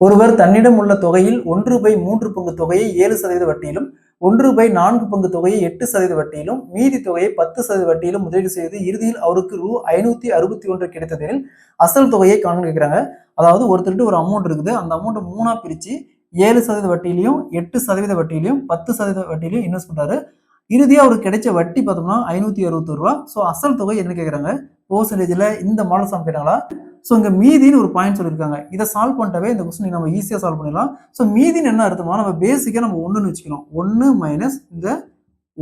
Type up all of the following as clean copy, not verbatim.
ஒருவர் தன்னிடம் உள்ள தொகையில் 1/3 பங்கு தொகையை 7% வட்டியிலும் 1/4 பங்கு தொகையை 8% வட்டியிலும் மீதி தொகையை 10% வட்டியிலும் முதலீடு செய்து இறுதியில் அவருக்கு ரூ 561 கிடைத்ததில் அசல் தொகையை காண கேட்கிறாங்க. அதாவது ஒருத்தருக்கு ஒரு அமௌண்ட் இருக்குது, அந்த அமௌண்ட் 3ஆ பிரிச்சு 7% வட்டியிலையும் 8% வட்டியிலையும் 10% வட்டியிலையும் இன்வெஸ்ட் பண்றாரு. இறுதியா அவருக்கு கிடைச்ச வட்டி பார்த்தோம்னா 561 ரூபா. ஸோ அசல் தொகை என்ன கேட்குறாங்க, பெர்சன்டேஜ்ல இந்த மாடல் சம் கேட்டாங்களா. ஸோ இங்க மீதின்னு ஒரு பாயிண்ட் சொல்லியிருக்காங்க. இதை சால்வ் பண்ணிட்டாவே இந்த கொஸ்டின் நம்ம ஈஸியா சால்வ் பண்ணிடலாம். ஸோ மீதின்னு என்ன அர்த்தமா, நம்ம பேசிக்கா நம்ம 1ன்னு வச்சுக்கணும். 1 மைனஸ் இந்த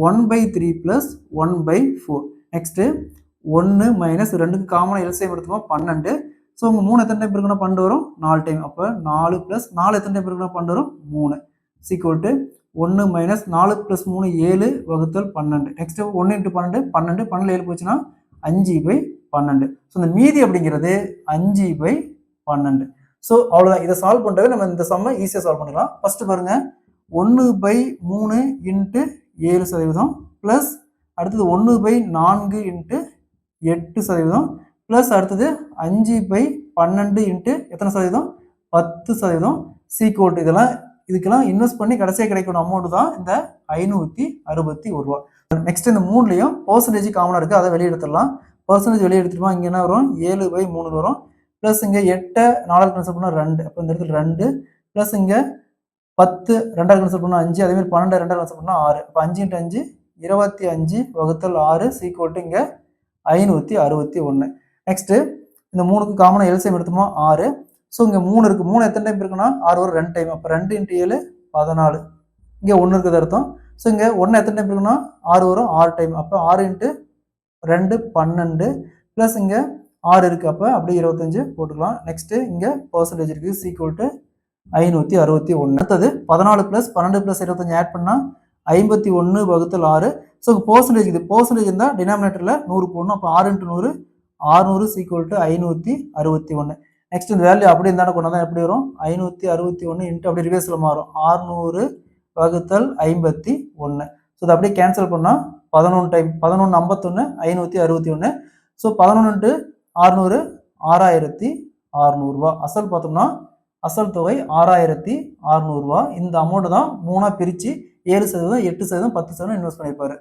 1/3 பிளஸ் 1/4. நெக்ஸ்ட் 1 மைனஸ் 2க்கு காமனா எல்சிஎம் எடுத்துக்கோம் 12. ஸோ உங்க 3 எத்தனை டைம் இருக்குன்னா 12 வரும், 4 டைம். அப்போ 4 பிளஸ் 4 எத்தனை டைம் இருக்குன்னா 12 வரும், 3. சீக்வல் டு 1 மைனஸ் 4 பிளஸ் 3 7 வகுத்தல் 12. நெக்ஸ்ட் 1 இன்ட்டு 12 12 12 7 போச்சுன்னா 5/12. ஸோ இந்த மீதி அப்படிங்கிறது 5/12. ஸோ அவ்வளோதான். இதை சால்வ் பண்ணுறவே நம்ம இந்த சம்மை ஈஸியாக சால்வ் பண்ணிடலாம். ஃபர்ஸ்ட் பாருங்க, 1/3 இன்ட்டு 7% பிளஸ் அடுத்தது 1/4 இன்ட்டு 8% பிளஸ் அடுத்தது 5/12 இன்ட்டு எத்தனை சதவீதம், 10% சீக்வல் டு இதுக்கெல்லாம் இன்வெஸ்ட் பண்ணி கடைசியாக கிடைக்கணும் அமௌண்ட் தான் இந்த 561 ரூபா. நெக்ஸ்ட் இந்த 3லையும் பர்சன்டேஜ் காமனாக இருக்குது, அதை வெளியே எடுத்துடலாம். பர்சன்டேஜ் வெளியே எடுத்துட்டோமா இங்கே என்ன வரும், 7/3 வரும். ப்ளஸ் இங்கே 8 4 கேன்சல் பண்ணால் 2, அப்போ இந்த இடத்துல 2. ப்ளஸ் இங்கே 10 2 கேன்சல் பண்ணால் 5, அதேமாதிரி 12 2 கேன்சல் பண்ணால் 6. அப்போ 5 இன்ட்டு 5 25 வகுத்தல் 6 சீக்வல் டு இங்கே 561. நெக்ஸ்ட்டு இந்த 3க்கு காமனாக எல்சிஎம் எடுத்தோமா 6. ஸோ இங்கே 3 இருக்குது, 3 எத்தனை டைம் இருக்குன்னா 6 வரும் 2 டைம். அப்போ 2 இன்ட்டு 7 14. இங்கே 1 இருக்குது அர்த்தம். ஸோ இங்கே 1 எத்தனை டைம் இருக்குன்னா 6 வரும் 6 டைம். அப்போ 6 இன்ட்டு 2 12 ப்ளஸ் இங்கே 6 இருக்குது, அப்போ அப்படியே 25 போட்டுக்கலாம். நெக்ஸ்ட்டு இங்கே பர்சன்டேஜ் இருக்குது சீக்வல் டு 561. அடுத்தது 14 ப்ளஸ் 12 ப்ளஸ் 25 ஆட் பண்ணால் 51 வகுத்தல் 6. ஸோ பர்சன்டேஜ் இது பர்சன்டேஜ் இருந்தால் டினாமினேட்டரில் 100 போடணும். அப்போ 6 இன்ட்டு 100 600 சீக்வல் டு 561. நெக்ஸ்ட் இந்த வேல்யூ அப்படி இருந்தால் கொண்டு வந்தால் எப்படி வரும், 561 இன்ட்டு அப்படி ரிவர்ஸில் மாறும் 600 வகுத்தல் 51. ஸோ இதை அப்படியே கேன்சல் பண்ணால் 11 டைம் 11 51 561. ஸோ 11 இன்ட்டு 600 6600 ரூபா. அசல் பார்த்தோம்னா அசல் தொகை 6600 ரூபா. இந்த அமௌண்ட் தான் 3ஆ பிரித்து 7%, 8%, 10% இன்வெஸ்ட் பண்ணியிருப்பாரு.